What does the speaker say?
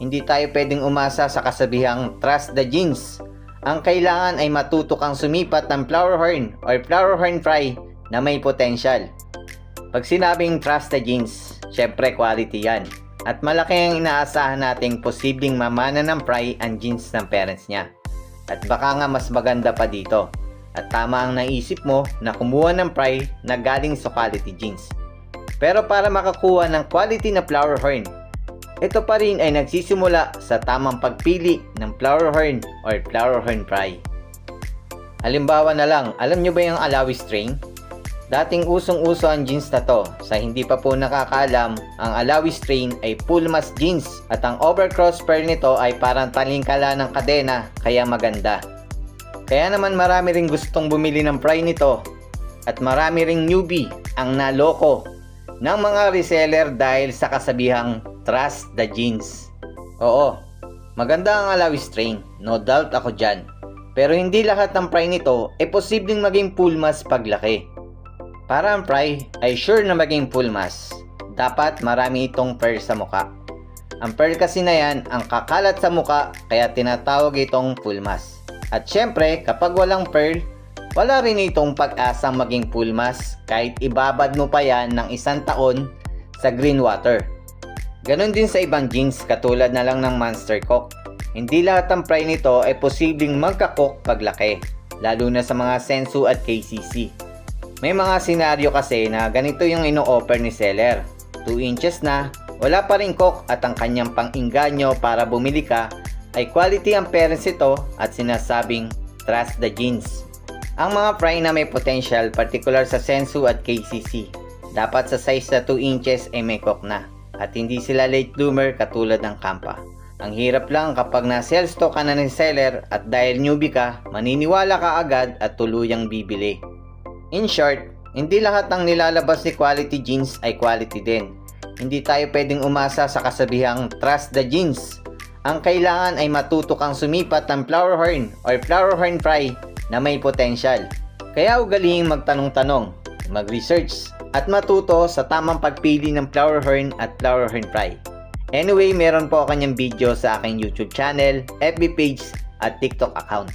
Hindi tayo pwedeng umasa sa kasabihang trust the genes. Ang kailangan ay matuto kang sumipat ng flower horn or flower horn fry na may potential. Pag sinabing trust the genes, syempre quality yan. At malaki ang inaasahan nating posibleng mamana ng fry ang genes ng parents niya. At baka nga mas maganda pa dito. At tama ang naisip mo na kumuha ng fry na galing sa quality genes. Pero para makakuha ng quality na flower horn, ito pa rin ay nagsisimula sa tamang pagpili ng flower horn or flower horn fry. Halimbawa na lang, alam nyo ba yung Alawi strain? Dating usong-uso ang genes na to. Sa hindi pa po nakakaalam, ang Alawi strain ay full mass genes at ang overcross pair nito ay parang talingkala ng kadena kaya maganda. Kaya naman marami ring gustong bumili ng fry nito at marami ring newbie ang naloko ng mga reseller dahil sa kasabihang trust the genes. Oo, maganda ang Alawi strain, no doubt ako dyan. Pero hindi lahat ng fry nito ay posibleng maging full mass paglaki. Para ang fry ay sure na maging full mass, dapat marami itong pearl sa muka. Ang pearl kasi na yan ang kakalat sa muka kaya tinatawag itong full mass. At syempre, kapag walang pearl, wala rin itong pag-asang maging full mass kahit ibabad mo pa yan ng 1 taon sa green water. Ganon din sa ibang genes katulad na lang ng Monster Cock. Hindi lahat ng fry nito ay posibleng magka-cook paglaki, lalo na sa mga Sensu at KCC. May mga senaryo kasi na ganito yung ino-offer ni seller. 2 inches na, wala pa rin cook at ang kanyang pang-inganyo para bumili ka ay quality ang parents ito at sinasabing trust the genes. Ang mga fry na may potential, particular sa Sensu at KCC, dapat sa size na 2 inches ay may cook na at hindi sila late bloomer katulad ng Kampa. Ang hirap lang kapag na-sell stock ka na ng seller at dahil newbie ka, maniniwala ka agad at tuluyang bibili. In short, hindi lahat ng nilalabas ni quality genes ay quality din. Hindi tayo pwedeng umasa sa kasabihang trust the genes. Ang kailangan ay matuto kang sumipat ng flower horn or flower horn fry na may potential. Kaya ugalihing magtanong-tanong, mag-research at matuto sa tamang pagpili ng flower horn at flower horn fry. Anyway, meron po kanyang video sa aking YouTube channel, FB page at TikTok account.